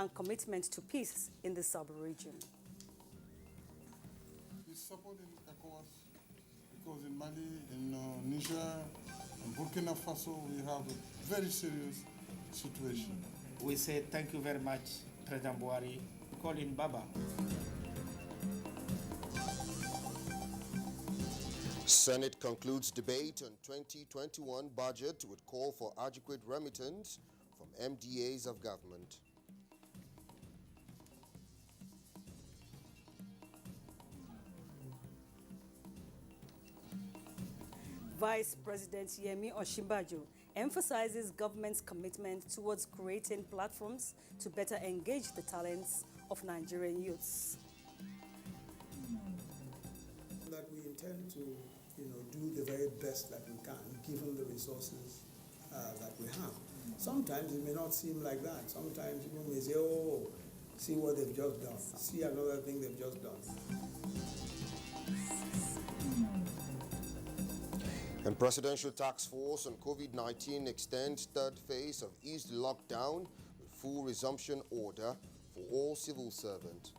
and commitment to peace in the sub-region. We support in ECOWAS because in Mali, in Niger, in Burkina Faso, we have a very serious situation. We say thank you very much, President Buhari. Call in Baba. Senate concludes debate on 2021 budget with call for adequate remittance from MDAs of government. Vice President Yemi Osinbajo emphasizes government's commitment towards creating platforms to better engage the talents of Nigerian youths. That we intend to, do the very best that we can, given the resources that we have. Sometimes it may not seem like that. Sometimes people may say, "Oh, see what they've just done. See another thing they've just done." And Presidential Task Force on COVID-19 extends third phase of eased lockdown with full resumption order for all civil servants.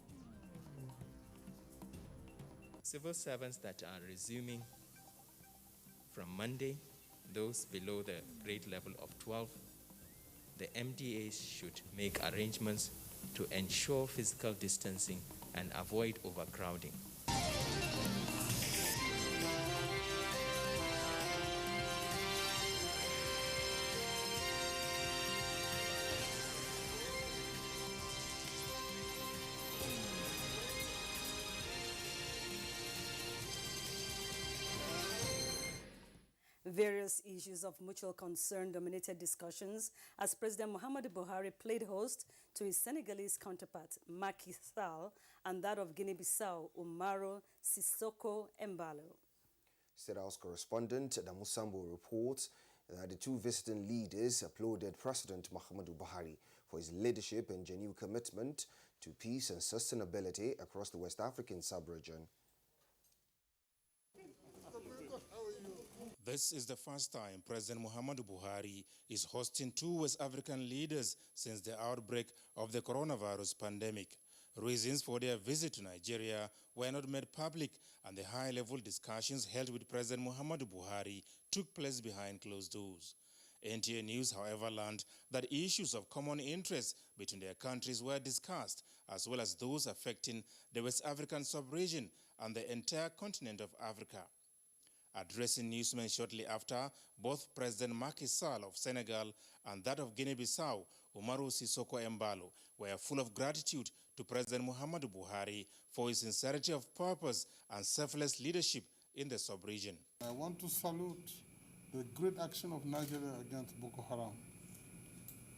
Civil servants that are resuming from Monday, those below the grade level of 12, the MDAs should make arrangements to ensure physical distancing and avoid overcrowding. Various issues of mutual concern dominated discussions as President Muhammadu Buhari played host to his Senegalese counterpart, Macky Sall, and that of Guinea-Bissau, Umaru Sissoco Embalo. State House correspondent Adamu Sambo reports that the two visiting leaders applauded President Muhammadu Buhari for his leadership and genuine commitment to peace and sustainability across the West African sub-region. This is the first time President Muhammadu Buhari is hosting two West African leaders since the outbreak of the coronavirus pandemic. Reasons for their visit to Nigeria were not made public, and the high-level discussions held with President Muhammadu Buhari took place behind closed doors. NTA News, however, learned that issues of common interest between their countries were discussed, as well as those affecting the West African sub-region and the entire continent of Africa. Addressing newsmen shortly after, both President Macky Sall of Senegal and that of Guinea-Bissau, Umaru Sissoco Embalo, were full of gratitude to President Muhammadu Buhari for his sincerity of purpose and selfless leadership in the sub-region. I want to salute the great action of Nigeria against Boko Haram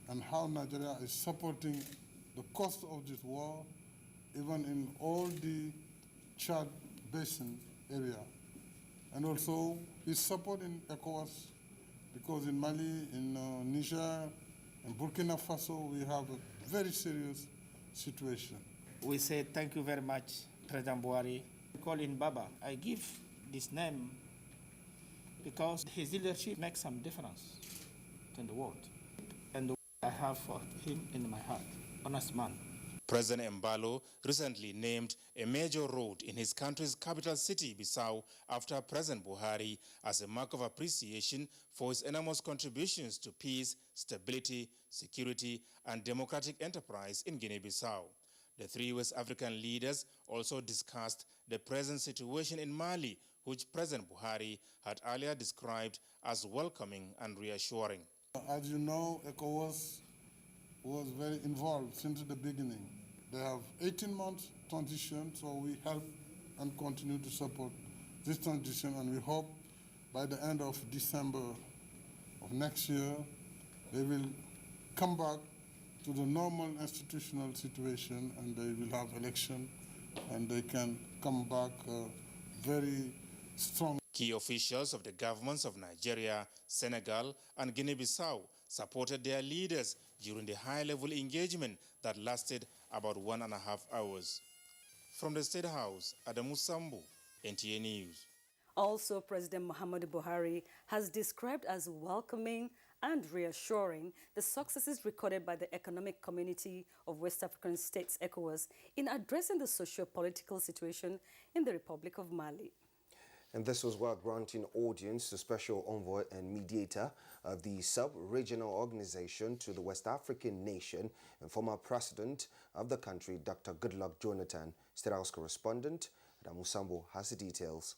and how Nigeria is supporting the cost of this war, even in all the Chad Basin area. And also his support in ECOWAS, because in Mali, in Niger, and Burkina Faso, we have a very serious situation. We say thank you very much, President Buhari. Call in Baba. I give this name because his leadership makes some difference in the world. And I have for him in my heart, honest man. President Embalo recently named a major road in his country's capital city, Bissau, after President Buhari as a mark of appreciation for his enormous contributions to peace, stability, security, and democratic enterprise in Guinea-Bissau. The three West African leaders also discussed the present situation in Mali, which President Buhari had earlier described as welcoming and reassuring. As you know, ECOWAS was very involved since the beginning. They have 18 months transition, so we help and continue to support this transition, and we hope by the end of December of next year, they will come back to the normal institutional situation, and they will have election, and they can come back very strong. Key officials of the governments of Nigeria, Senegal, and Guinea-Bissau supported their leaders during the high-level engagement that lasted about 1.5 hours. From the State House, Adamu Sambo, NTA News. Also, President Muhammadu Buhari has described as welcoming and reassuring the successes recorded by the Economic Community of West African States, ECOWAS, in addressing the socio-political situation in the Republic of Mali. And this was while granting audience to Special Envoy and Mediator of the sub-regional organization to the West African nation and former President of the country, Dr. Goodluck Jonathan. State House correspondent Adamu Sambo has the details.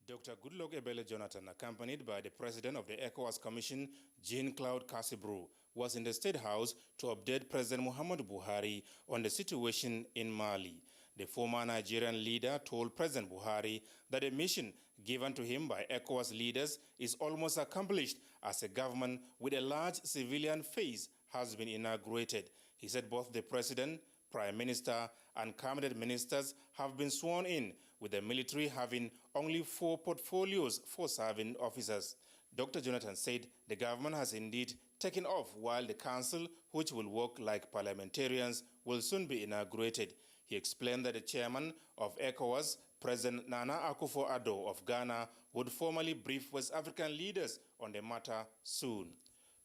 Dr. Goodluck Ebele Jonathan, accompanied by the President of the ECOWAS Commission, Jean-Claude Cassibru, was in the State House to update President Muhammadu Buhari on the situation in Mali. The former Nigerian leader told President Buhari that a mission given to him by ECOWAS leaders is almost accomplished as a government with a large civilian phase has been inaugurated. He said both the President, Prime Minister and Cabinet Ministers have been sworn in, with the military having only 4 portfolios for serving officers. Dr. Jonathan said the government has indeed taken off, while the council, which will work like parliamentarians, will soon be inaugurated. He explained that the chairman of ECOWAS, President Nana Akufo-Addo of Ghana, would formally brief West African leaders on the matter soon.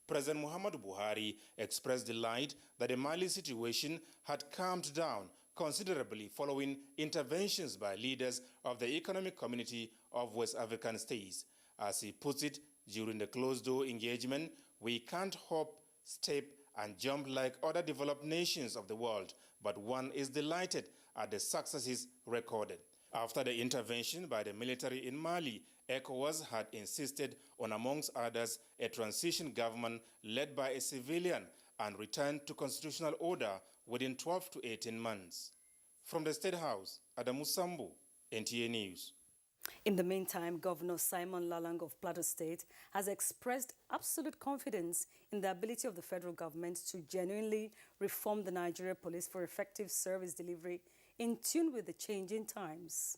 President Muhammadu Buhari expressed delight that the Mali situation had calmed down considerably following interventions by leaders of the Economic Community of West African States. As he puts it, during the closed-door engagement, we can't hop, step, and jump like other developed nations of the world, but one is delighted at the successes recorded. After the intervention by the military in Mali, ECOWAS had insisted on, amongst others, a transition government led by a civilian and return to constitutional order within 12 to 18 months. From the State House, Adamu Sambo, NTA News. In the meantime, Governor Simon Lalong of Plateau State has expressed absolute confidence in the ability of the federal government to genuinely reform the Nigeria police for effective service delivery in tune with the changing times.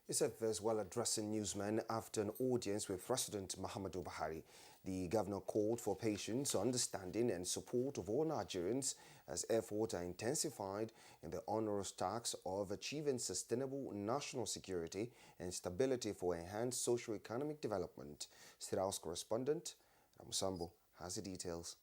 He said this while addressing newsmen after an audience with President Muhammadu Buhari. The governor called for patience, understanding and support of all Nigerians as efforts are intensified in the onerous task of achieving sustainable national security and stability for enhanced socio-economic development. State House correspondent Ramusambo has the details.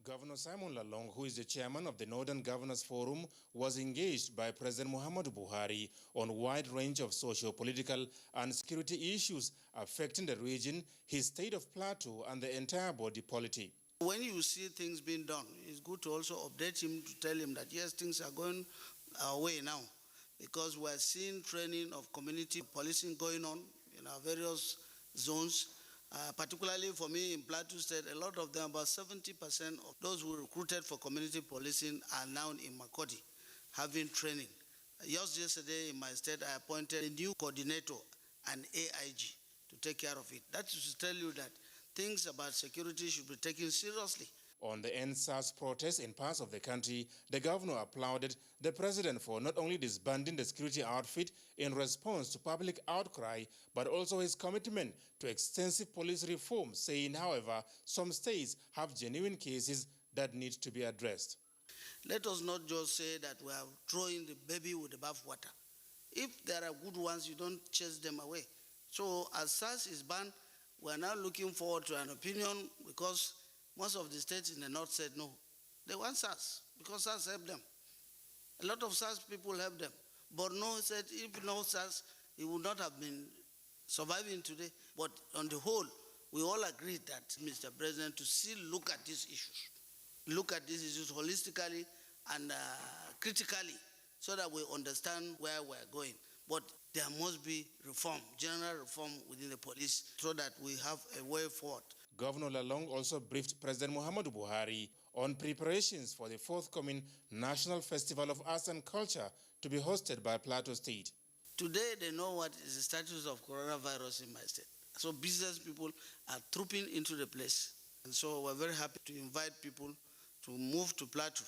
Governor Simon Lalong, who is the chairman of the Northern Governors Forum, was engaged by President Muhammadu Buhari on a wide range of socio-political and security issues affecting the region, his state of Plateau, and the entire body politic. When you see things being done, it's good to also update him to tell him that yes, things are going our way now, because we're seeing training of community policing going on in our various zones. Particularly for me in Plateau State, a lot of them, about 70% of those who recruited for community policing are now in Makodi, having training. Just yesterday in my state, I appointed a new coordinator, an AIG, to take care of it. That is to tell you that things about security should be taken seriously. On the NSAS protest in parts of the country, the governor applauded the president for not only disbanding the security outfit in response to public outcry, but also his commitment to extensive police reform, saying, however, some states have genuine cases that need to be addressed. Let us not just say that we are throwing the baby with the bathwater. If there are good ones, you don't chase them away. So as SARS is banned, we are now looking forward to an opinion, because most of the states in the north said no. They want SARS because SARS helped them. A lot of SARS people helped them. Borno said if no SARS, he would not have been surviving today. But on the whole, we all agreed that, Mr. President, to still look at these issues. Look at these issues holistically and critically, so that we understand where we're going. But there must be reform, general reform within the police, so that we have a way forward. Governor Lalong also briefed President Muhammadu Buhari on preparations for the forthcoming National Festival of Arts and Culture to be hosted by Plateau State. Today, they know what is the status of coronavirus in my state. So business people are trooping into the place. And so we're very happy to invite people to move to Plateau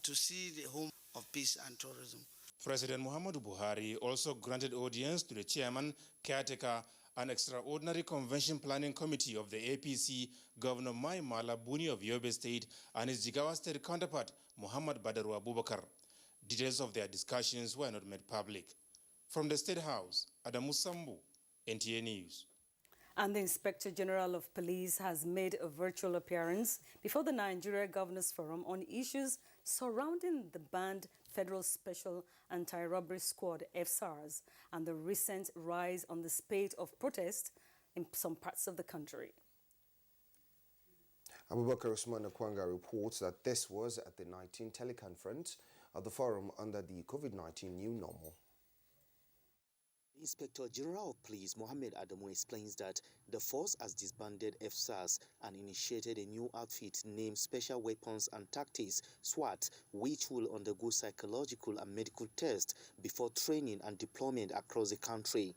to see the home of peace and tourism. President Muhammadu Buhari also granted audience to the chairman, caretaker, and extraordinary convention planning committee of the APC, Governor Mai Mala Buni of Yobe State, and his Jigawa State counterpart, Muhammad Badaru Abubakar. Details of their discussions were not made public. From the State House, Adamu Sambu, NTA News. And the Inspector General of Police has made a virtual appearance before the Nigeria Governors Forum on issues surrounding the banned Federal Special Anti-Robbery Squad, FSARS, and the recent rise on the spate of protest in some parts of the country. Abubakar Usman Akwanga reports that this was at the 19th teleconference of the forum under the COVID-19 new normal. Inspector General of Police Mohammed Adamu explains that the force has disbanded FSARS and initiated a new outfit named Special Weapons and Tactics, SWAT, which will undergo psychological and medical tests before training and deployment across the country.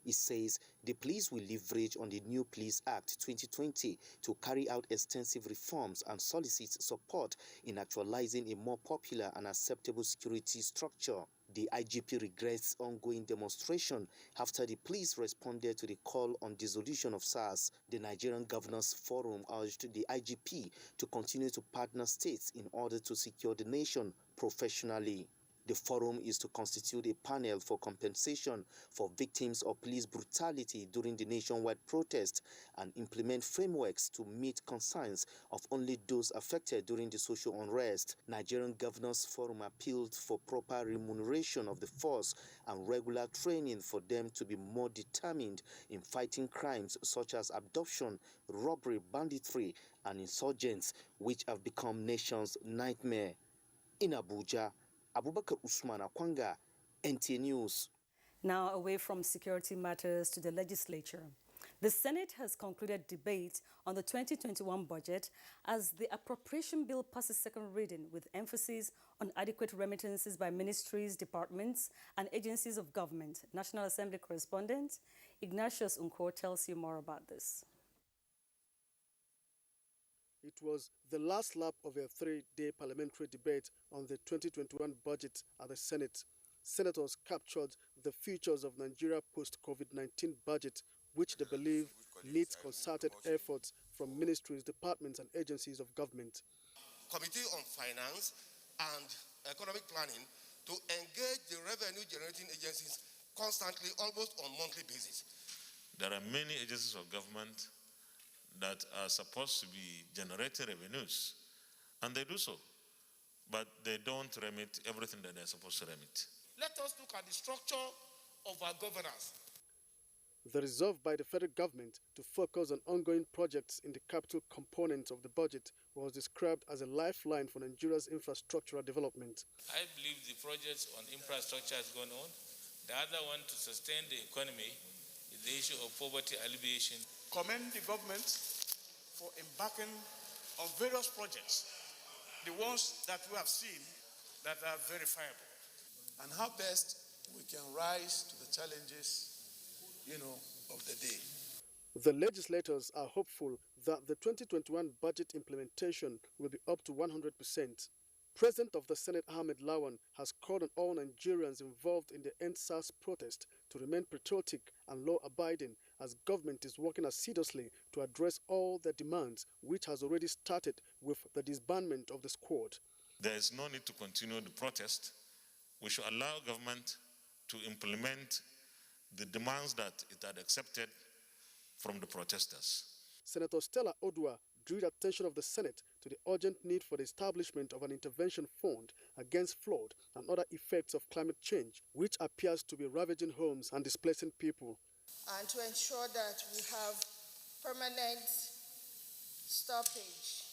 He says the police will leverage on the new Police Act 2020 to carry out extensive reforms and solicit support in actualizing a more popular and acceptable security structure. The IGP regrets ongoing demonstration after the police responded to the call on dissolution of SARS. The Nigerian Governors Forum urged the IGP to continue to partner states in order to secure the nation professionally. The forum is to constitute a panel for compensation for victims of police brutality during the nationwide protest and implement frameworks to meet concerns of only those affected during the social unrest. Nigerian Governors Forum appealed for proper remuneration of the force and regular training for them to be more determined in fighting crimes such as abduction, robbery, banditry, and insurgents, which have become nation's nightmare. In Abuja, Abubakar Usman Akwanga, NTA News. Now away from security matters to the legislature. The Senate has concluded debate on the 2021 budget as the appropriation bill passes second reading with emphasis on adequate remittances by ministries, departments, and agencies of government. National Assembly correspondent Ignatius Unko tells you more about this. It was the last lap of a three-day parliamentary debate on the 2021 budget at the Senate. Senators captured the features of Nigeria post-COVID-19 budget, which they believe needs concerted efforts from ministries, departments, and agencies of government. Committee on Finance and Economic Planning to engage the revenue-generating agencies constantly, almost on a monthly basis. There are many agencies of government that are supposed to be generating revenues, and they do so, but they don't remit everything that they're supposed to remit. Let us look at the structure of our governance. The resolve by the federal government to focus on ongoing projects in the capital component of the budget was described as a lifeline for Nigeria's infrastructural development. I believe the projects on infrastructure has gone on. The other one to sustain the economy is the issue of poverty alleviation. Commend the government for embarking on various projects, the ones that we have seen that are verifiable, and how best we can rise to the challenges, of the day. The legislators are hopeful that the 2021 budget implementation will be up to 100%. President of the Senate, Ahmed Lawan, has called on all Nigerians involved in the End SARS protest to remain patriotic and law-abiding as government is working assiduously to address all their demands, which has already started with the disbandment of the squad. There is no need to continue the protest. We should allow government to implement the demands that it had accepted from the protesters. Senator Stella Odua drew the attention of the Senate to the urgent need for the establishment of an intervention fund against flood and other effects of climate change, which appears to be ravaging homes and displacing people. And to ensure that we have permanent stoppage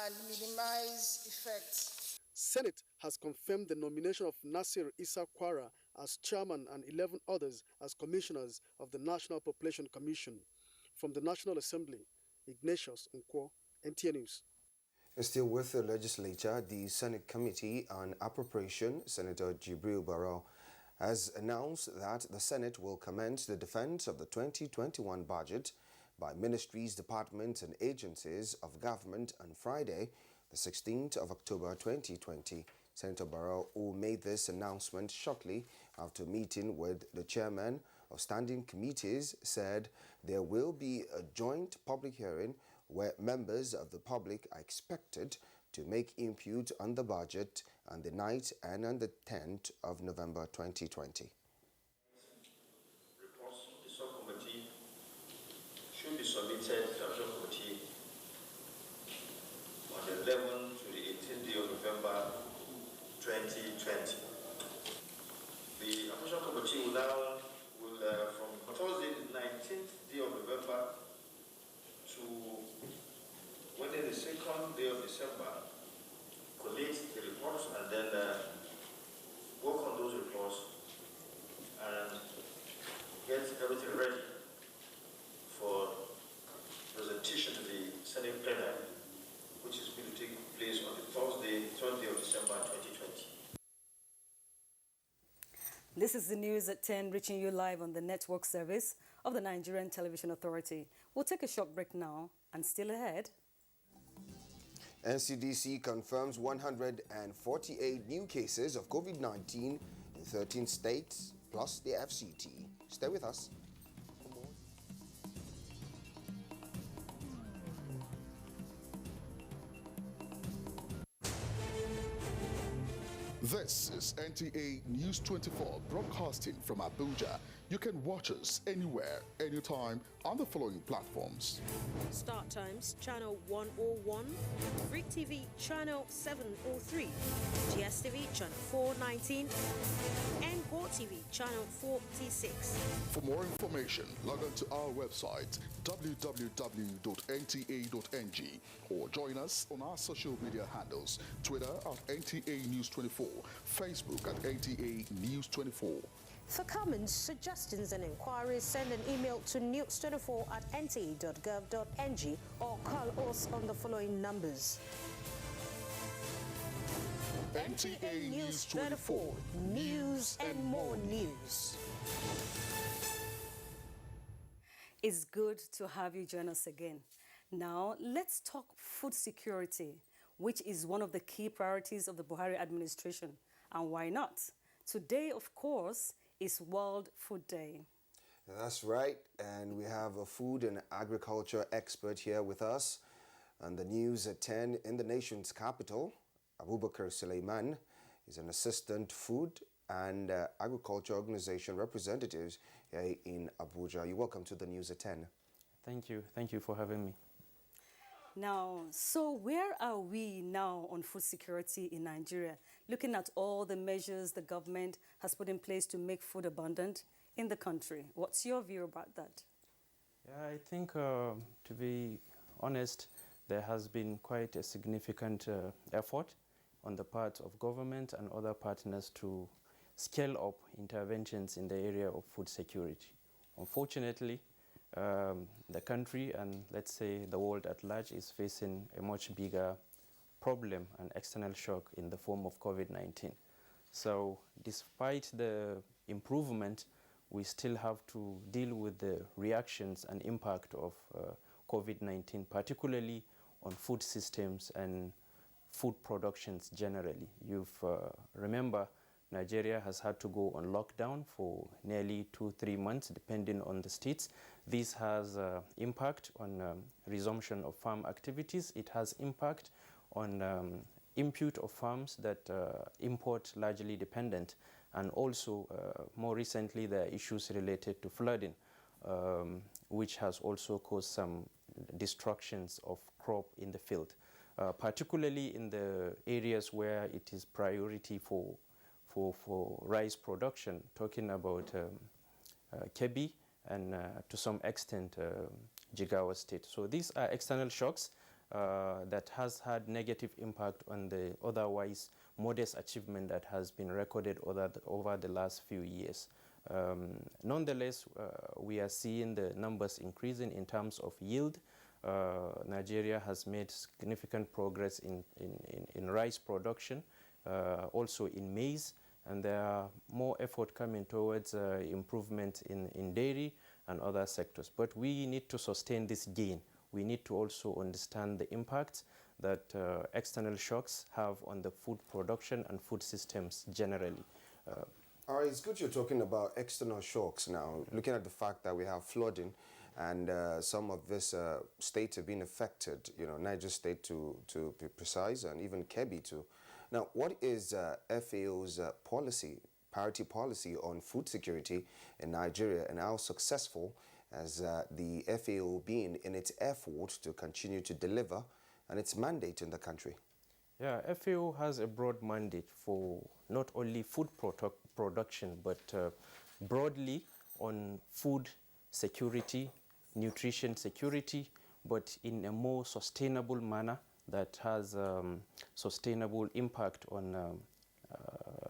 and minimize effects. Senate has confirmed the nomination of Nasir Issa Kwara as chairman and 11 others as commissioners of the National Population Commission. From the National Assembly, Ignatius Nkwo, NTA News. Still with the legislature, the Senate Committee on Appropriation, Senator Jibril Barrow, has announced that the Senate will commence the defense of the 2021 budget by ministries, departments, and agencies of government on Friday, the 16th of October 2020. Senator Barrow, who made this announcement shortly after meeting with the chairman of standing committees, said there will be a joint public hearing where members of the public are expected to make input on the budget on the 9th and on the 10th of November 2020. Reports to the subcommittee should be submitted to the Action Committee on the 11th to the 18th day of November 2020. The Action Committee will now, from Thursday the 19th day of November to Wednesday the 2nd day of December, collate the reports and then work on those reports and get everything ready for presentation to the Senate plenary, which is going to take place on the Thursday, 3rd day of December 2020. This is the news at 10, reaching you live on the network service of the Nigerian Television Authority. We'll take a short break now, and still ahead. NCDC confirms 148 new cases of COVID-19 in 13 states, plus the FCT. Stay with us. This is NTA News 24 broadcasting from Abuja. You can watch us anywhere, anytime on the following platforms. Start Times, Channel 101, Freak TV, Channel 703, GSTV, Channel 419, and Go TV, Channel 46. For more information, log on to our website, www.nta.ng, or join us on our social media handles, Twitter at NTA News 24, Facebook at NTA News 24. For comments, suggestions, and inquiries, send an email to news24@nta.gov.ng or call us on the following numbers. NTA News 24, news and more news. It's good to have you join us again. Now, let's talk food security, which is one of the key priorities of the Buhari administration. And why not? Today, of course, is World Food Day. That's right, and we have a food and agriculture expert here with us on the news at 10 in the nation's capital. Abubakar Suleiman is an assistant food and agriculture organization representative here in Abuja. You're welcome to the news at 10. Thank you for having me. Now, so where are we now on food security in Nigeria? Looking at all the measures the government has put in place to make food abundant in the country. What's your view about that? Yeah, I think, to be honest, there has been quite a significant effort on the part of government and other partners to scale up interventions in the area of food security. Unfortunately, the country and let's say the world at large is facing a much bigger problem and external shock in the form of COVID-19. So despite the improvement, we still have to deal with the reactions and impact of COVID-19, particularly on food systems and food productions generally. You've remember Nigeria has had to go on lockdown for nearly 2-3 months, depending on the states. This has impact on resumption of farm activities. It has impact on input of farms that import largely dependent, and also more recently there are issues related to flooding, which has also caused some destructions of crop in the field, particularly in the areas where it is priority for rice production, talking about Kebbi and to some extent Jigawa State. So these are external shocks that has had negative impact on the otherwise modest achievement that has been recorded over the last few years. Nonetheless, we are seeing the numbers increasing in terms of yield. Nigeria has made significant progress in rice production, also in maize, and there are more effort coming towards improvement in dairy and other sectors. But we need to sustain this gain. We need to also understand the impact that external shocks have on the food production and food systems generally. All right, it's good you're talking about external shocks now, looking at the fact that we have flooding and some of these states have been affected, Niger State to be precise, and even Kebbi too. Now, what is FAO's priority policy on food security in Nigeria, and how successful as the FAO being in its effort to continue to deliver on its mandate in the country? Yeah, FAO has a broad mandate for not only food production, but broadly on food security, nutrition security, but in a more sustainable manner that has sustainable impact on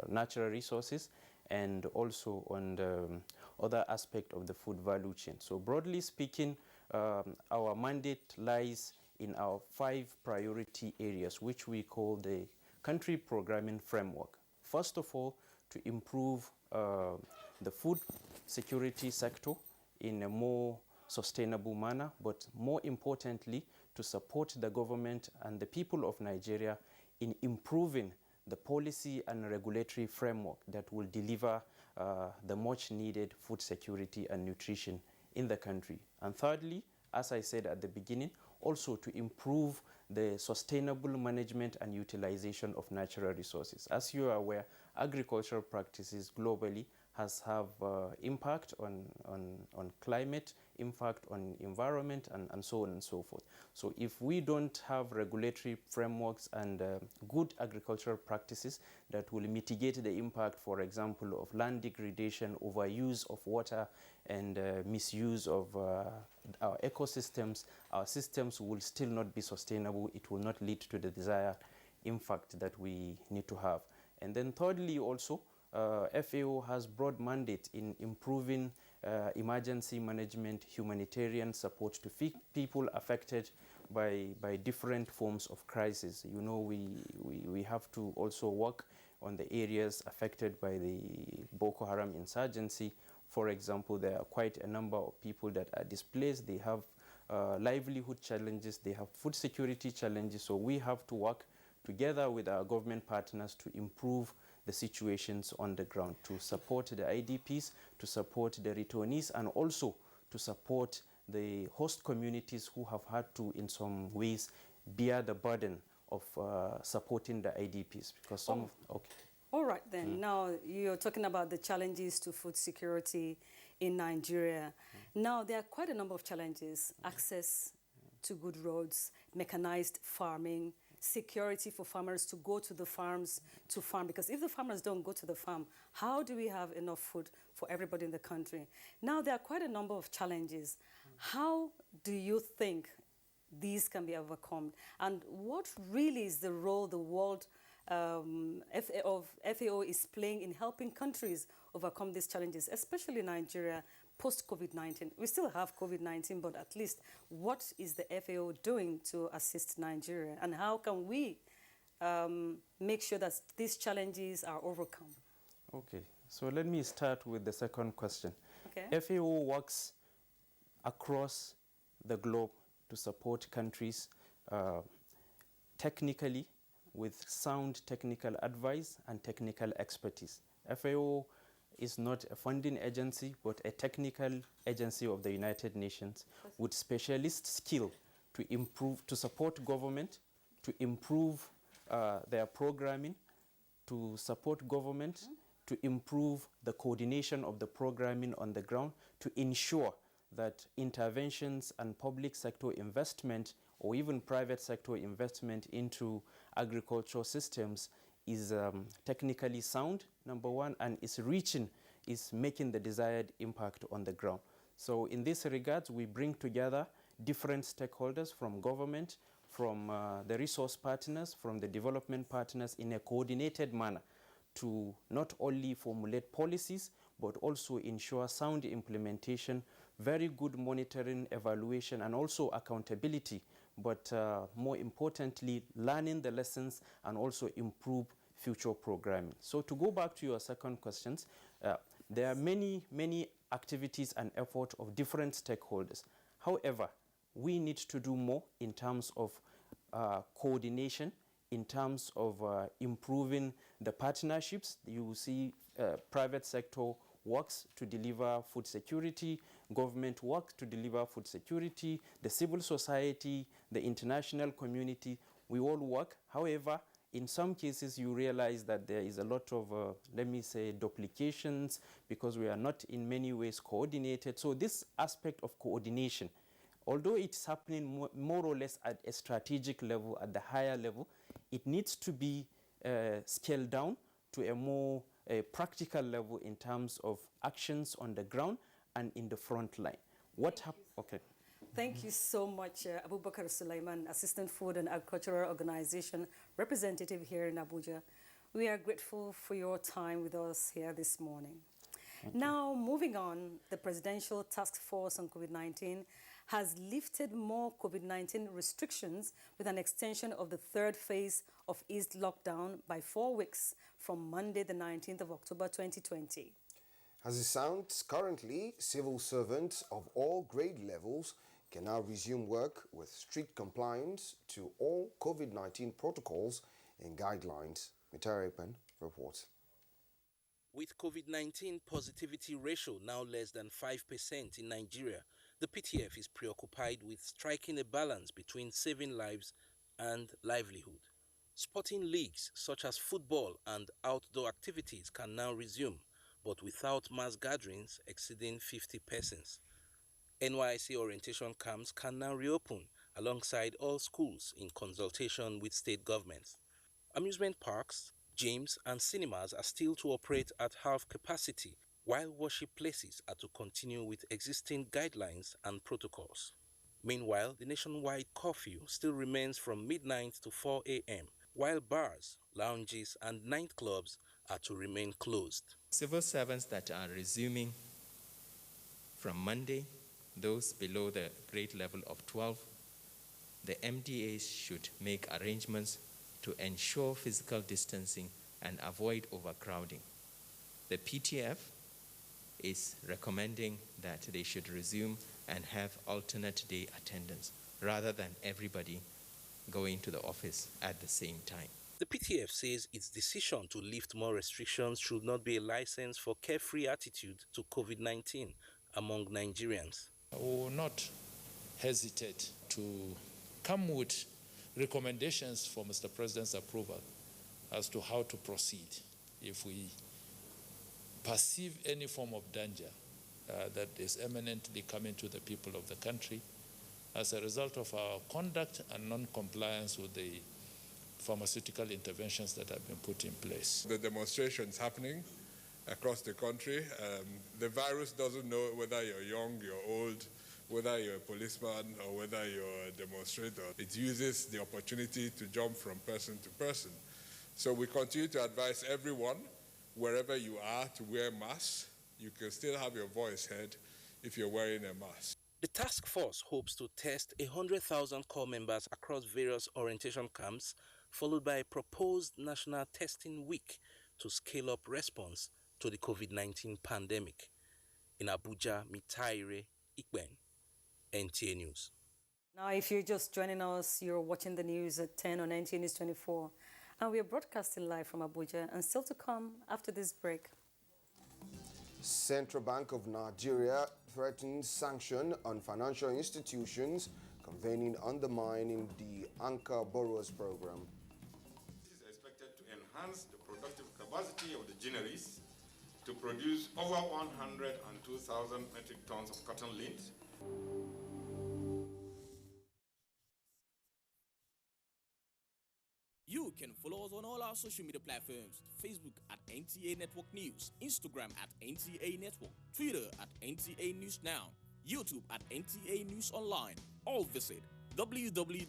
natural resources and also on the other aspect of the food value chain. So broadly speaking, our mandate lies in our 5 priority areas, which we call the country programming framework. First of all, to improve the food security sector in a more sustainable manner, but more importantly, to support the government and the people of Nigeria in improving the policy and regulatory framework that will deliver the much needed food security and nutrition in the country. And thirdly, as I said at the beginning, also to improve the sustainable management and utilization of natural resources. As you are aware, agricultural practices globally have impact on climate, impact on environment, and so on and so forth. So if we don't have regulatory frameworks and good agricultural practices that will mitigate the impact, for example, of land degradation, overuse of water, and misuse of our ecosystems, our systems will still not be sustainable. It will not lead to the desired impact that we need to have. And then thirdly also, FAO has broad mandate in improving emergency management, humanitarian support to people affected by different forms of crisis. You know, we have to also work on the areas affected by the Boko Haram insurgency. For example, there are quite a number of people that are displaced. They have livelihood challenges, they have food security challenges, so we have to work together with our government partners to improve the situations on the ground, to support the IDPs, to support the returnees, and also to support the host communities who have had to, in some ways, bear the burden of supporting the IDPs. Because some okay. All right then, now you're talking about the challenges to food security in Nigeria. Now there are quite a number of challenges: access to good roads, mechanized farming, security for farmers to go to the farms to farm, because if the farmers don't go to the farm, how do we have enough food for everybody in the country? Now there are quite a number of challenges. How do you think these can be overcome, and what really is the role the World FAO is playing in helping countries overcome these challenges, especially Nigeria post-COVID-19? We still have COVID-19, but at least what is the FAO doing to assist Nigeria, and how can we make sure that these challenges are overcome? Okay, so let me start with the second question. Okay. FAO works across the globe to support countries technically, with sound technical advice and technical expertise. FAO is not a funding agency, but a technical agency of the United Nations with specialist skill to support government, to improve their programming, to support government, to improve the coordination of the programming on the ground, to ensure that interventions and public sector investment or even private sector investment into agricultural systems is technically sound, number one, and is making the desired impact on the ground. So in this regard, we bring together different stakeholders from government, from the resource partners, from the development partners in a coordinated manner to not only formulate policies, but also ensure sound implementation, very good monitoring, evaluation, and also accountability, but more importantly, learning the lessons and also improve future programming. So to go back to your second questions, there are many activities and efforts of different stakeholders. However, we need to do more in terms of coordination, in terms of improving the partnerships. You see private sector works to deliver food security, government works to deliver food security, the civil society, the international community, we all work. However, In some cases, you realize that there is a lot of, let me say, duplications because we are not in many ways coordinated. So this aspect of coordination, although it's happening more or less at a strategic level, at the higher level, it needs to be scaled down to a more practical level in terms of actions on the ground and in the front line. What happened? Okay. Thank you so much, Abubakar Sulaiman, Assistant Food and Agricultural Organization representative here in Abuja. We are grateful for your time with us here this morning. Now, moving on, the Presidential Task Force on COVID-19 has lifted more COVID-19 restrictions with an extension of the third phase of eased lockdown by 4 weeks from Monday, the 19th of October 2020. As it sounds, currently, civil servants of all grade levels can now resume work with strict compliance to all COVID-19 protocols and guidelines. Mitaripan reports. With COVID-19 positivity ratio now less than 5% in Nigeria, the PTF is preoccupied with striking a balance between saving lives and livelihood. Sporting leagues such as football and outdoor activities can now resume, but without mass gatherings exceeding 50 persons. NYSC orientation camps can now reopen alongside all schools in consultation with state governments. Amusement parks, gyms and cinemas are still to operate at half capacity, while worship places are to continue with existing guidelines and protocols. Meanwhile, the nationwide curfew still remains from midnight to 4 a.m., while bars, lounges and nightclubs are to remain closed. Civil servants that are resuming from Monday, those below the grade level of 12, the MDAs should make arrangements to ensure physical distancing and avoid overcrowding. The PTF is recommending that they should resume and have alternate day attendance rather than everybody going to the office at the same time. The PTF says its decision to lift more restrictions should not be a license for carefree attitude to COVID-19 among Nigerians. I will not hesitate to come with recommendations for Mr. President's approval as to how to proceed if we perceive any form of danger that is eminently coming to the people of the country as a result of our conduct and non-compliance with the pharmaceutical interventions that have been put in place. The demonstrations happening across the country. The virus doesn't know whether you're young, you're old, whether you're a policeman or whether you're a demonstrator. It uses the opportunity to jump from person to person. So we continue to advise everyone, wherever you are, to wear masks. You can still have your voice heard if you're wearing a mask. The task force hopes to test 100,000 core members across various orientation camps, followed by a proposed national testing week to scale up response to the COVID-19 pandemic. In Abuja, Mitaire Ikben, NTA News. Now, if you're just joining us, you're watching the news at 10 on NTA News 24. And we are broadcasting live from Abuja, and still to come after this break. Central Bank of Nigeria threatens sanction on financial institutions convening undermining the Anchor Borrowers Program. This is expected to enhance the productive capacity of the ginneries to produce over 102,000 metric tons of cotton lint. You can follow us on all our social media platforms: Facebook at NTA Network News, Instagram at NTA Network, Twitter at NTA News Now, YouTube at NTA News Online. Or visit www.nta.ng.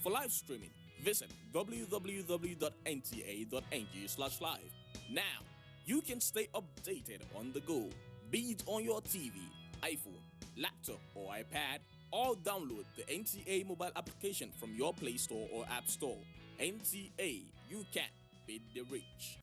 For live streaming, visit www.nta.ng/live. Now, you can stay updated on the go, be it on your TV, iPhone, laptop, or iPad, or download the NTA mobile application from your Play Store or App Store. NTA, you can beat the rich.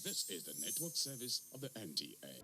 This is the network service of the NTA.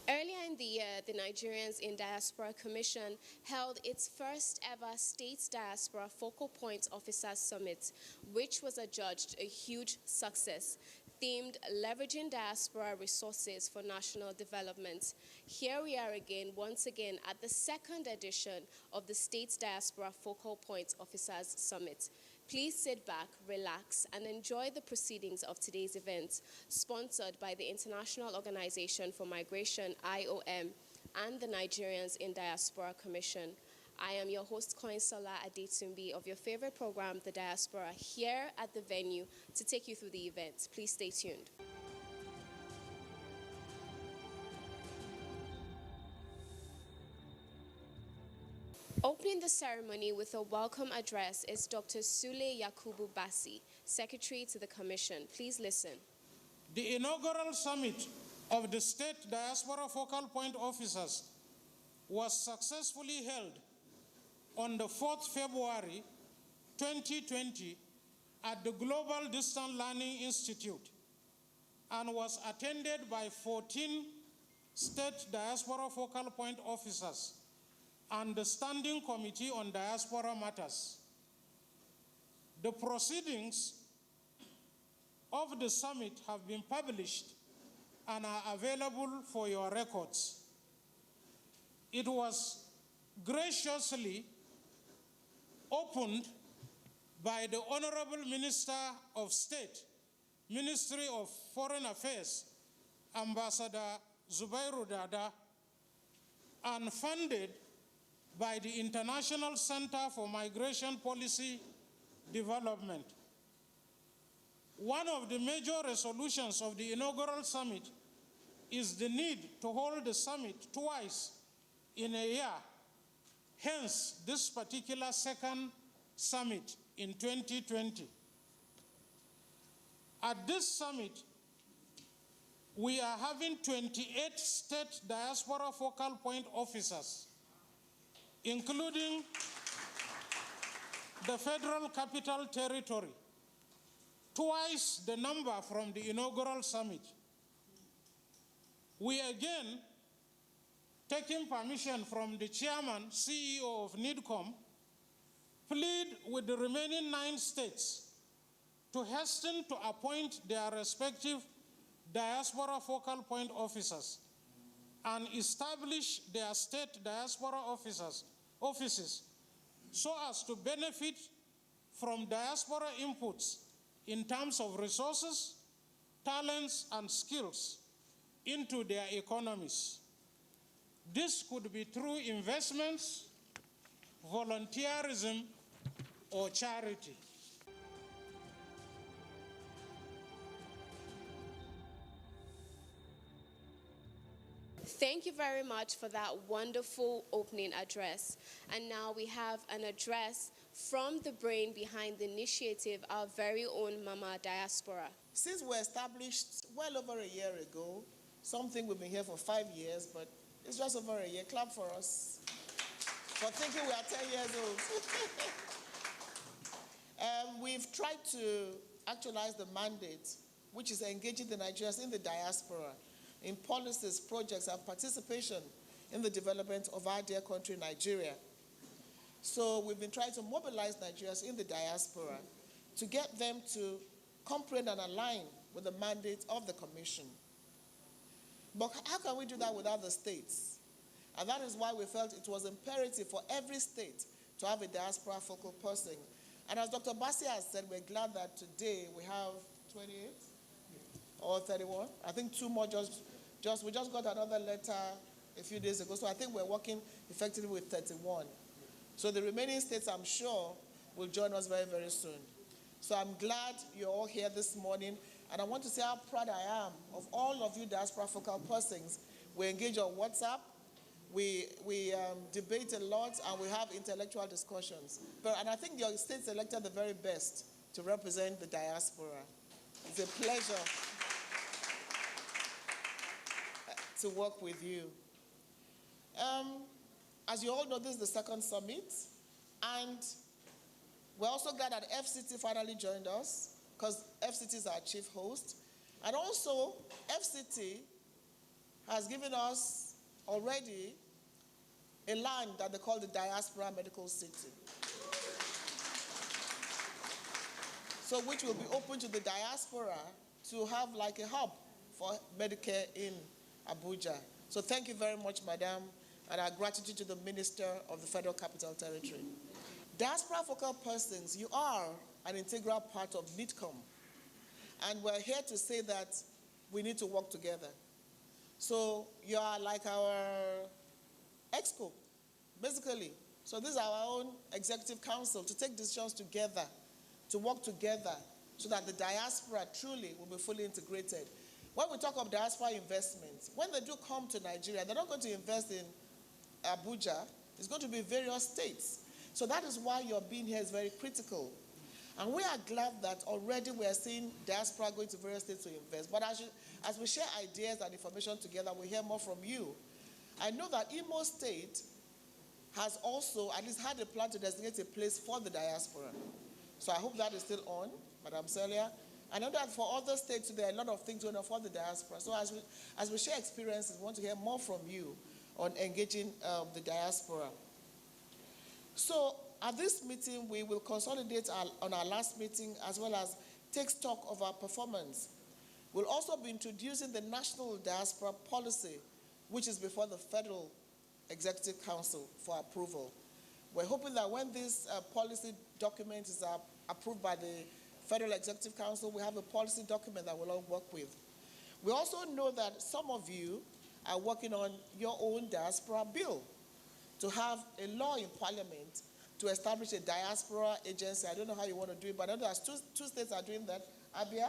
Earlier in the year, the Nigerians in Diaspora Commission held its first ever State Diaspora Focal Point Officers Summit, which was adjudged a huge success, themed Leveraging Diaspora Resources for National Development. Here we are again, once again, at the second edition of the State Diaspora Focal Point Officers Summit. Please sit back, relax, and enjoy the proceedings of today's event, sponsored by the International Organization for Migration, IOM, and the Nigerians in Diaspora Commission. I am your host, Koinsola Adetumbi, of your favorite program, The Diaspora, here at the venue to take you through the event. Please stay tuned. Opening the ceremony with a welcome address is Dr. Sule Yakubu Bassi, Secretary to the Commission. Please listen. The inaugural summit of the State Diaspora Focal Point Officers was successfully held on the 4th February 2020 at the Global Distance Learning Institute and was attended by 14 State Diaspora Focal Point Officers and the Standing Committee on Diaspora Matters. The proceedings of the summit have been published and are available for your records. It was graciously opened by the Honorable Minister of State, Ministry of Foreign Affairs, Ambassador Zubairu Dada, and funded by the International Center for Migration Policy Development. One of the major resolutions of the inaugural summit is the need to hold the summit twice in a year, hence this particular second summit in 2020. At this summit, we are having 28 state diaspora focal point officers, including the Federal Capital Territory, twice the number from the inaugural summit. We again, taking permission from the chairman, CEO of NIDCOM, plead with the remaining 9 states to hasten to appoint their respective diaspora focal point officers and establish their state diaspora offices so as to benefit from diaspora inputs in terms of resources, talents, and skills into their economies. This could be through investments, volunteerism, or charity. Thank you very much for that wonderful opening address. And now we have an address from the brain behind the initiative, our very own Mama Diaspora. Since we were established well over a year ago, something we've been here for 5 years, but it's just over a year. Clap for us for thinking we are 10 years old. We've tried to actualize the mandate, which is engaging the Nigerians in the diaspora in policies, projects, and participation in the development of our dear country, Nigeria. So we've been trying to mobilize Nigerians in the diaspora to get them to comprehend and align with the mandate of the Commission. But how can we do that without the states? And that is why we felt it was imperative for every state to have a diaspora focal person. And as Dr. Bassi has said, we're glad that today we have 28 or 31. I think 2 more we just got another letter a few days ago. So I think we're working effectively with 31. So the remaining states, I'm sure, will join us very, very soon. So I'm glad you're all here this morning. And I want to say how proud I am of all of you diaspora focal persons. We engage on WhatsApp. We debate a lot, and we have intellectual discussions. And I think your state selected the very best to represent the diaspora. It's a pleasure to work with you. As you all know, this is the second summit, and we're also glad that FCT finally joined us, because FCT is our chief host. And also, FCT has given us already a land that they call the Diaspora Medical City. So which will be open to the diaspora to have like a hub for Medicare in Abuja. So thank you very much, Madam, and our gratitude to the Minister of the Federal Capital Territory. Diaspora focal persons, you are an integral part of NITCOM, and we're here to say that we need to work together. So you are like our EXCO, basically. So this is our own executive council to take decisions together, to work together, so that the diaspora truly will be fully integrated. When we talk of diaspora investments, when they do come to Nigeria, they're not going to invest in Abuja. It's going to be various states. So that is why your being here is very critical. And we are glad that already we are seeing diaspora going to various states to invest. But as we share ideas and information together, we hear more from you. I know that Imo State has also at least had a plan to designate a place for the diaspora. So I hope that is still on, Madam Celia. I know that for other states, there are a lot of things going on for the diaspora. So as we share experiences, we want to hear more from you on engaging the diaspora. So at this meeting, we will consolidate on our last meeting as well as take stock of our performance. We'll also be introducing the National Diaspora Policy, which is before the Federal Executive Council for approval. We're hoping that when this policy document is approved by the Federal Executive Council, we have a policy document that we'll all work with. We also know that some of you are working on your own diaspora bill to have a law in Parliament to establish a diaspora agency. I don't know how you want to do it, but I know there's two states are doing that, Abia,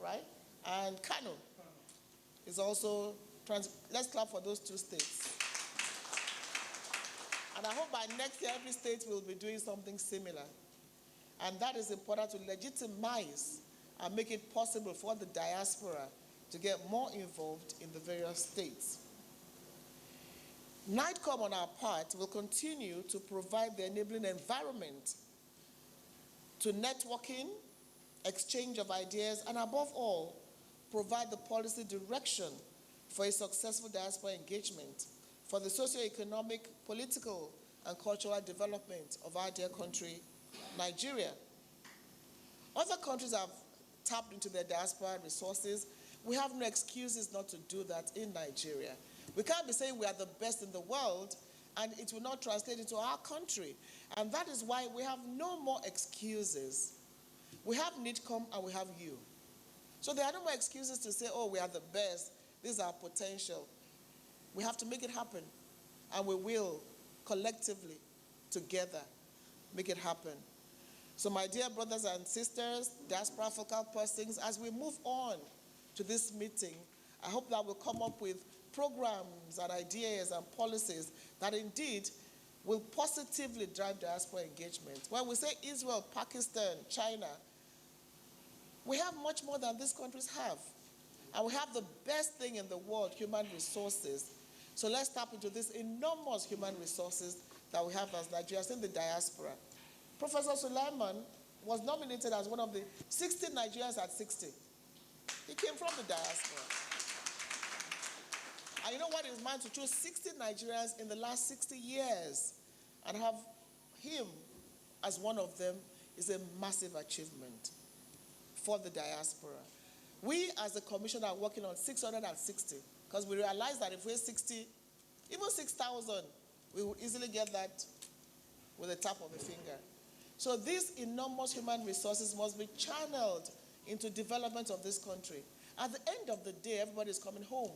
right? And Kano is also, let's clap for those two states. And I hope by next year, every state will be doing something similar. And that is important to legitimize and make it possible for the diaspora to get more involved in the various states. NITCOM, on our part, will continue to provide the enabling environment to networking, exchange of ideas, and above all, provide the policy direction for a successful diaspora engagement for the socio-economic, political, and cultural development of our dear country, Nigeria. Other countries have tapped into their diaspora resources. We have no excuses not to do that in Nigeria. We can't be saying we are the best in the world and it will not translate into our country. And that is why we have no more excuses. We have NITCOM and we have you. So there are no more excuses to say, oh, we are the best. This is our potential. We have to make it happen. And we will collectively, together, make it happen. So my dear brothers and sisters, diaspora focal persons, as we move on to this meeting, I hope that we'll come up with programs and ideas and policies that indeed will positively drive diaspora engagement. When we say Israel, Pakistan, China, we have much more than these countries have. And we have the best thing in the world, human resources. So let's tap into these enormous human resources that we have as Nigerians in the diaspora. Professor Sulaiman was nominated as one of the 60 Nigerians at 60. He came from the diaspora. And you know what is mine to choose 60 Nigerians in the last 60 years and have him as one of them is a massive achievement for the diaspora. We as a commission are working on 660 because we realize that if we're 60, even 6,000, we will easily get that with a tap of a finger. So these enormous human resources must be channeled into development of this country. At the end of the day, everybody is coming home.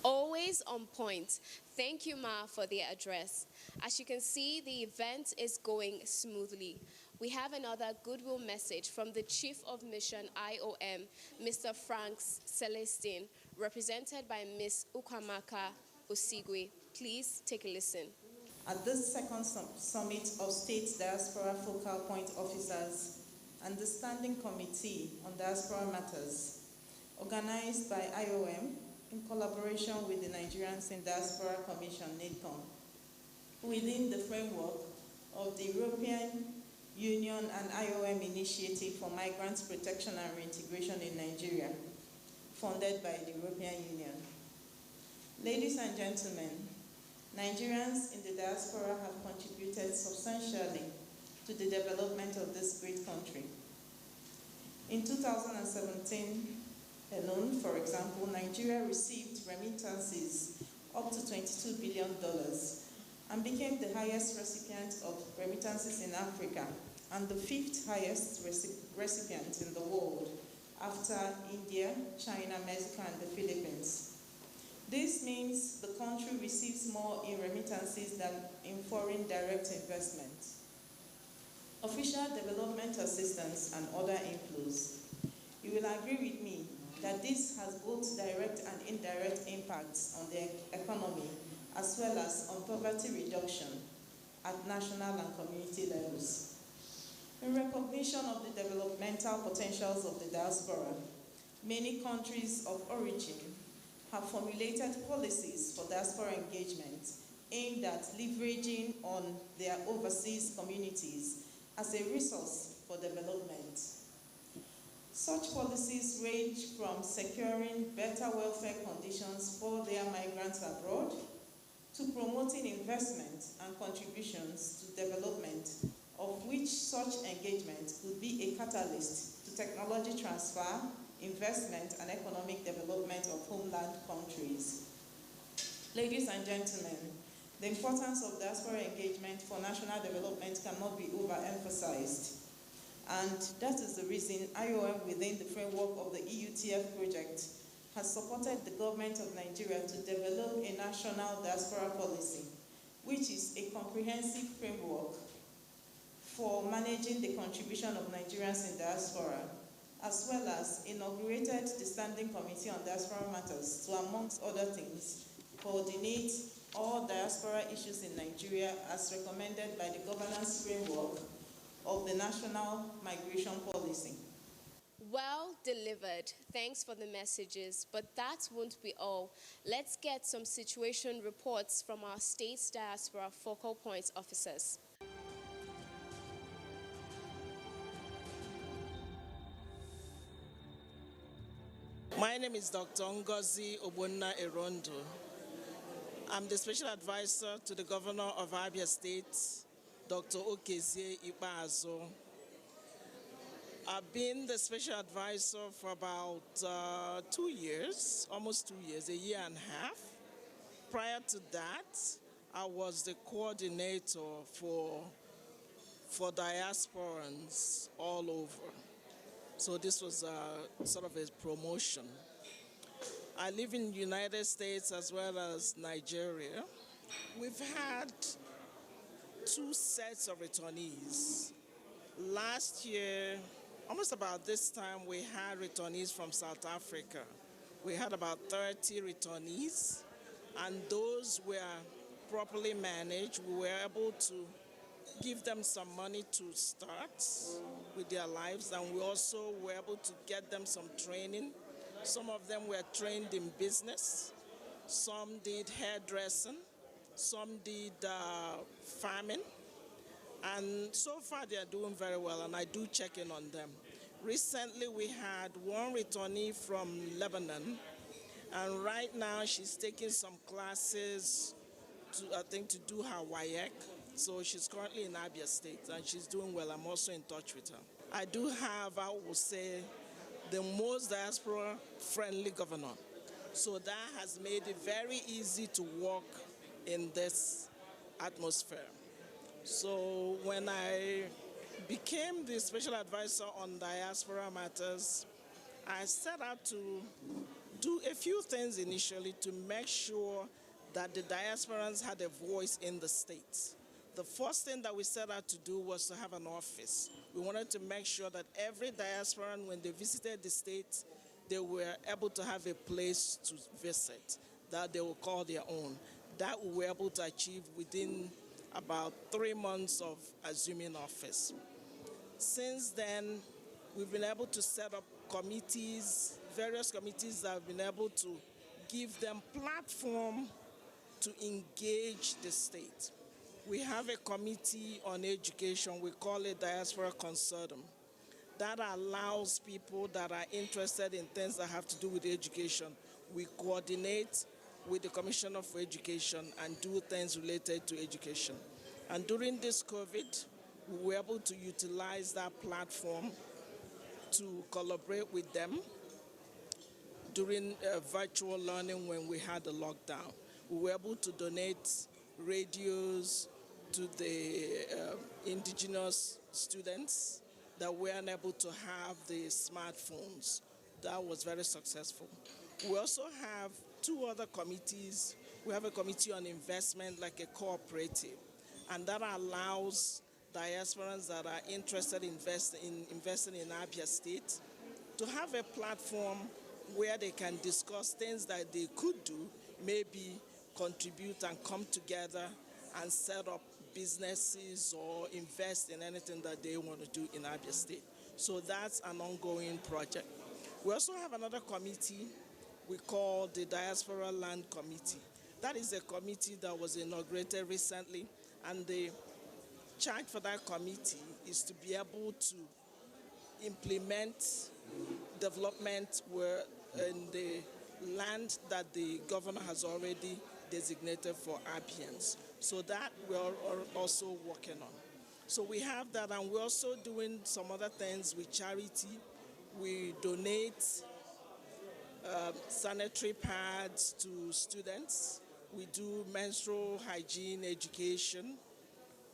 Always on point. Thank you, Ma, for the address. As you can see, the event is going smoothly. We have another goodwill message from the Chief of Mission IOM, Mr. Frank Celestine, represented by Ms. Ukwamaka Osigwe. Please take a listen. At this second summit of State Diaspora Focal Point Officers and the Standing Committee on Diaspora Matters, organized by IOM in collaboration with the Nigerians in Diaspora Commission, NITCOM, within the framework of the European Union and IOM Initiative for Migrants Protection and Reintegration in Nigeria, funded by the European Union. Ladies and gentlemen, Nigerians in the diaspora have contributed substantially to the development of this great country. In 2017 alone, for example, Nigeria received remittances up to $22 billion and became the highest recipient of remittances in Africa and the 5th highest recipient in the world after India, China, Mexico, and the Philippines. This means the country receives more in remittances than in foreign direct investment. Official development assistance and other inflows. You will agree with me that this has both direct and indirect impacts on the economy as well as on poverty reduction at national and community levels. In recognition of the developmental potentials of the diaspora, many countries of origin have formulated policies for diaspora engagement aimed at leveraging on their overseas communities as a resource for development. Such policies range from securing better welfare conditions for their migrants abroad to promoting investment and contributions to development, of which such engagement could be a catalyst to technology transfer, investment, and economic development of homeland countries. Ladies and gentlemen, the importance of diaspora engagement for national development cannot be overemphasized. And that is the reason IOM, within the framework of the EUTF project, has supported the government of Nigeria to develop a national diaspora policy, which is a comprehensive framework for managing the contribution of Nigerians in diaspora, as well as inaugurated the Standing Committee on Diaspora Matters to, amongst other things, coordinate all diaspora issues in Nigeria as recommended by the governance framework of the National Migration Policy. Well delivered. Thanks for the messages, but that won't be all. Let's get some situation reports from our state's diaspora focal point officers. My name is Dr. Ngozi Obonna Erondo. I'm the Special Advisor to the Governor of Abia State, Dr. Okezie Ikpeazu. I've been the Special Advisor for about 2 years, almost 2 years, a year and a half. Prior to that, I was the coordinator for diasporans all over. So this was sort of a promotion. I live in the United States as well as Nigeria. We've had 2 sets of returnees. Last year, almost about this time, we had returnees from South Africa. We had about 30 returnees, and those were properly managed. We were able to give them some money to start with their lives, and we also were able to get them some training. Some of them were trained in business, some did hairdressing, some did farming, and so far they are doing very well, and I do check in on them. Recently we had one returnee from Lebanon, and right now she's taking some classes to do her WAEC. So she's currently in Abia State, and she's doing well. I'm also in touch with her. I do have, I would say, the most diaspora-friendly governor. So that has made it very easy to work in this atmosphere. So when I became the Special Advisor on Diaspora Matters, I set out to do a few things initially to make sure that the diasporans had a voice in the States. The first thing that we set out to do was to have an office. We wanted to make sure that every diasporan, when they visited the States, they were able to have a place to visit that they will call their own. That we were able to achieve within about 3 months of assuming office. Since then, we've been able to set up committees, various committees that have been able to give them platform to engage the state. We have a committee on education. We call it Diaspora Consortium. That allows people that are interested in things that have to do with education. We coordinate with the Commissioner for Education and do things related to education. And during this COVID, we were able to utilize that platform to collaborate with them during virtual learning when we had the lockdown. We were able to donate radios to the indigenous students that were unable to have the smartphones. That was very successful. We also have two other committees. We have a committee on investment, like a cooperative, and that allows diasporans that are interested in investing in Abia State to have a platform where they can discuss things that they could do, maybe contribute and come together and set up businesses or invest in anything that they want to do in Abia State. So that's an ongoing project. We also have another committee we call the Diaspora Land Committee. That is a committee that was inaugurated recently, and the charge for that committee is to be able to implement development where in the land that the governor has already designated for Abians. So that we're also working on. So we have that, and we're also doing some other things with charity. We donate sanitary pads to students. We do menstrual hygiene education.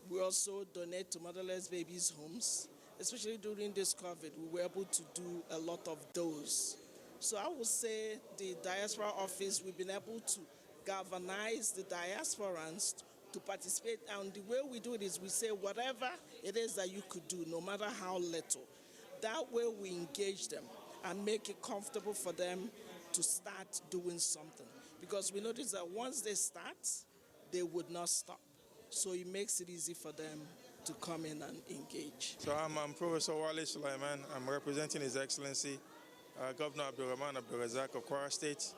We also donate to motherless babies' homes. Especially during this COVID, we were able to do a lot of those. So I would say the Diaspora Office, we've been able to galvanize the diasporans to participate. And the way we do it is we say whatever it is that you could do, no matter how little. That way we engage them and make it comfortable for them to start doing something. Because we notice that once they start, they would not stop. So it makes it easy for them to come in and engage. So I'm Professor Wale Sulaiman. I'm representing His Excellency Governor Abdulrahman Abdulrazak of Kwara State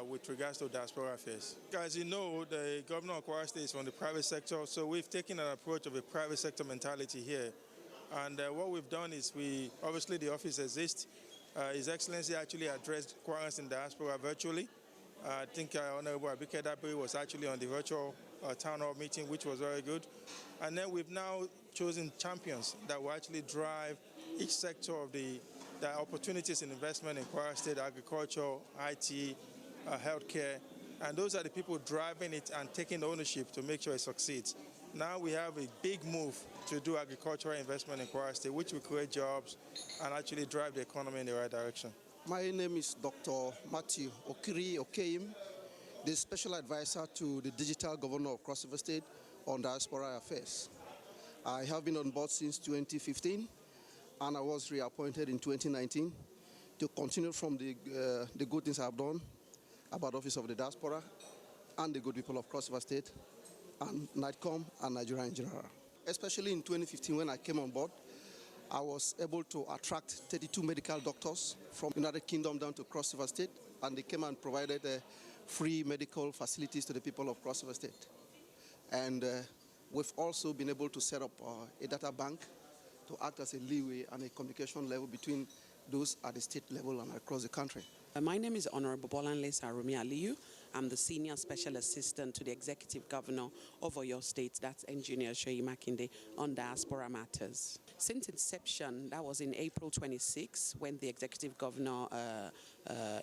with regards to diaspora affairs. As you know, the Governor of Kwara State is from the private sector, so we've taken an approach of a private sector mentality here. And what we've done is obviously the office exists. His Excellency actually addressed Kwarans in diaspora virtually. I think Honorable Abike Dabiri was actually on the virtual town hall meeting, which was very good. And then we've now chosen champions that will actually drive each sector of the opportunities in investment in Kwara State, agriculture, IT, healthcare. And those are the people driving it and taking ownership to make sure it succeeds. Now we have a big move to do agricultural investment in Kwara State, which will create jobs and actually drive the economy in the right direction. My name is Dr. Matthew Okiri Okeim, the Special Advisor to the Digital Governor of Cross River State on Diaspora Affairs. I have been on board since 2015, and I was reappointed in 2019 to continue from the good things I've done about the Office of the Diaspora and the good people of Cross River State and NITCOM and Nigeria in general. Especially in 2015 when I came on board, I was able to attract 32 medical doctors from the United Kingdom down to Cross River State, and they came and provided free medical facilities to the people of Cross River State. And we've also been able to set up a data bank to act as a leeway and a communication level between those at the state level and across the country. My name is Honorable Bolanle Sarumi Aliyu. I'm the Senior Special Assistant to the Executive Governor of Oyo State, that's Engineer Sheyi Makinde, on diaspora matters. Since inception, that was in April 26, when the Executive Governor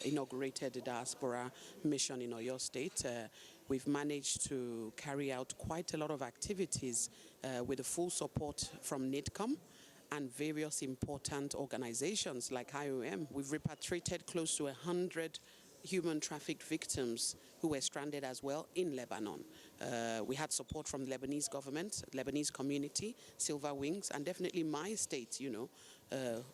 inaugurated the diaspora mission in Oyo State. We've managed to carry out quite a lot of activities with the full support from NITCOM and various important organizations like IOM. We've repatriated close to 100 human trafficked victims who were stranded as well in Lebanon. We had support from the Lebanese government, Lebanese community, Silver Wings, and definitely my state,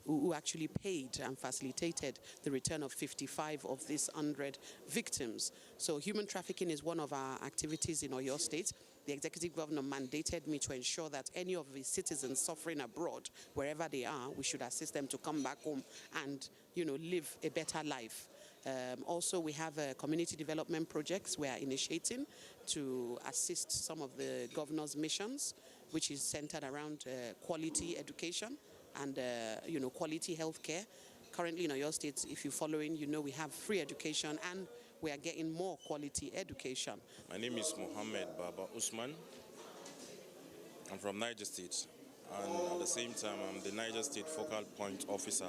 who actually paid and facilitated the return of 55 of these 100 victims. So human trafficking is one of our activities in Oyo State. The Executive Governor mandated me to ensure that any of the citizens suffering abroad, wherever they are, we should assist them to come back home and, live a better life. Also, we have community development projects we are initiating to assist some of the governor's missions, which is centered around quality education and quality healthcare. Currently in Oyo State, if you're following, we have free education and we are getting more quality education. My name is Mohammed Baba Usman. I'm from Niger State, and at the same time, I'm the Niger State Focal Point Officer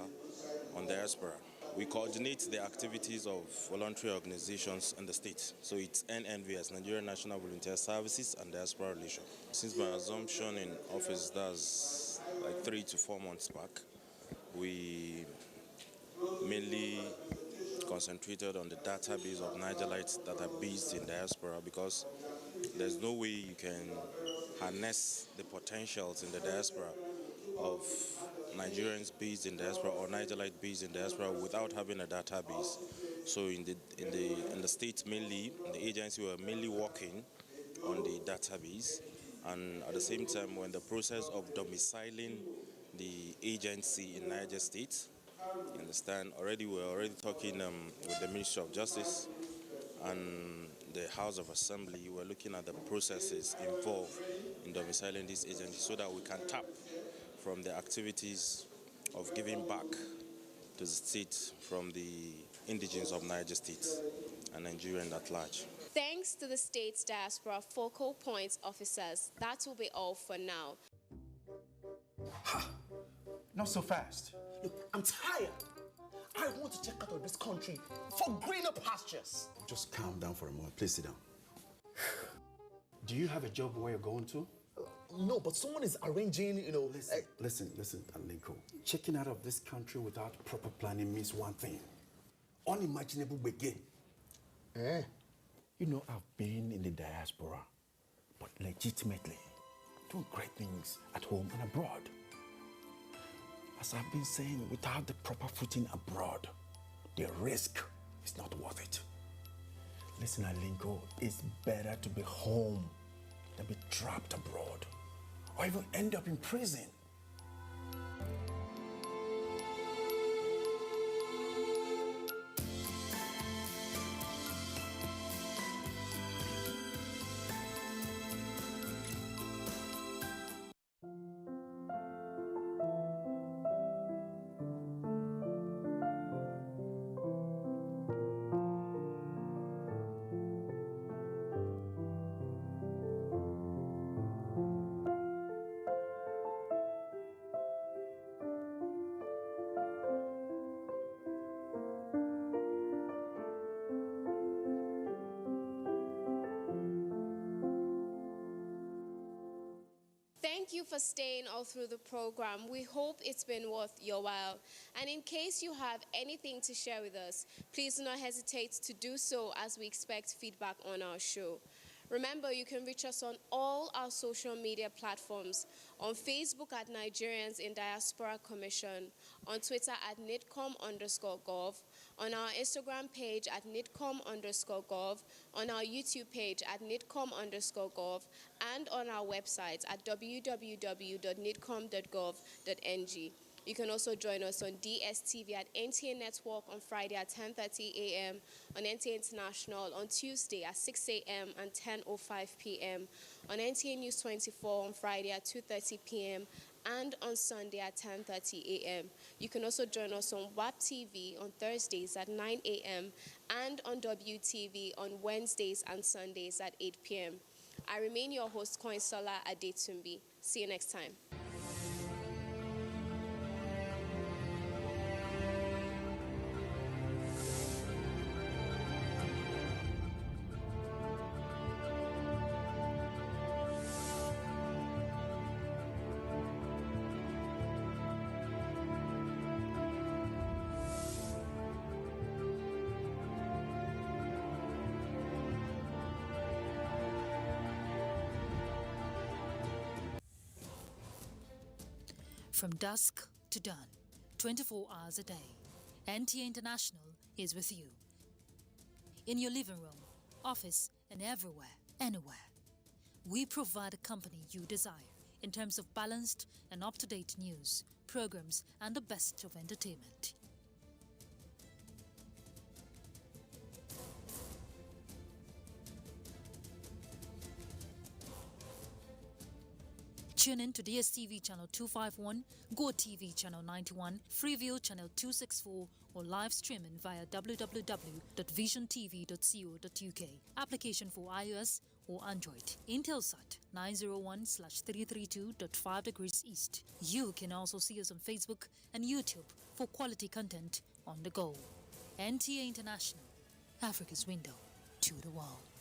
on Diaspora. We coordinate the activities of voluntary organizations in the state. So it's NNVS, Nigerian National Volunteer Services, and Diaspora Relations. Since my assumption in office, that's like 3 to 4 months back, we mainly concentrated on the database of Nigerites that are based in diaspora, because there's no way you can harness the potentials in the diaspora of Nigerians based in diaspora or Nigerite based in diaspora without having a database. So in the state mainly, in the agency, we were mainly working on the database, and at the same time we're in the process of domiciling the agency in Niger State. You understand? We're already talking with the Ministry of Justice and the House of Assembly. We're looking at the processes involved in domiciling this agency so that we can tap from the activities of giving back to the state from the indigenes of Niger State and Nigerians at large. Thanks to the state's diaspora focal points officers, that will be all for now. Not so fast. Look, I'm tired. I want to check out of this country for greener pastures. Just calm down for a moment. Please sit down. Do you have a job where you're going to? No, but someone is arranging, Listen, Alinko. Checking out of this country without proper planning means one thing. Unimaginable begin. I've been in the diaspora, but legitimately doing great things at home and abroad. As I've been saying, without the proper footing abroad, the risk is not worth it. Listen, Alinko, it's better to be home than be trapped abroad, or even end up in prison. Thank you for staying all through the program. We hope it's been worth your while. And in case you have anything to share with us, please do not hesitate to do so, as we expect feedback on our show. Remember, you can reach us on all our social media platforms. On Facebook at Nigerians in Diaspora Commission, on Twitter at nidcom_gov, on our Instagram page at nidcom_gov, on our YouTube page at nidcom_gov, and on our website at www.nidcom.gov.ng. You can also join us on DSTV at NTA Network on Friday at 10:30 a.m., on NTA International on Tuesday at 6 a.m. and 10:05 p.m., on NTA News 24 on Friday at 2:30 p.m., and on Sunday at 10:30 a.m. You can also join us on WAP TV on Thursdays at 9 a.m. and on WTV on Wednesdays and Sundays at 8 p.m. I remain your host, Koinsola Adetumbi. See you next time. From dusk to dawn, 24 hours a day, NTA International is with you. In your living room, office, and everywhere, anywhere. We provide the company you desire in terms of balanced and up-to-date news, programs, and the best of entertainment. Tune in to DSTV channel 251, GoTV channel 91, Freeview channel 264, or live streaming via www.visiontv.co.uk. Application for iOS or Android. Intelsat 901/332.5 degrees east. You can also see us on Facebook and YouTube for quality content on the go. NTA International, Africa's window to the world.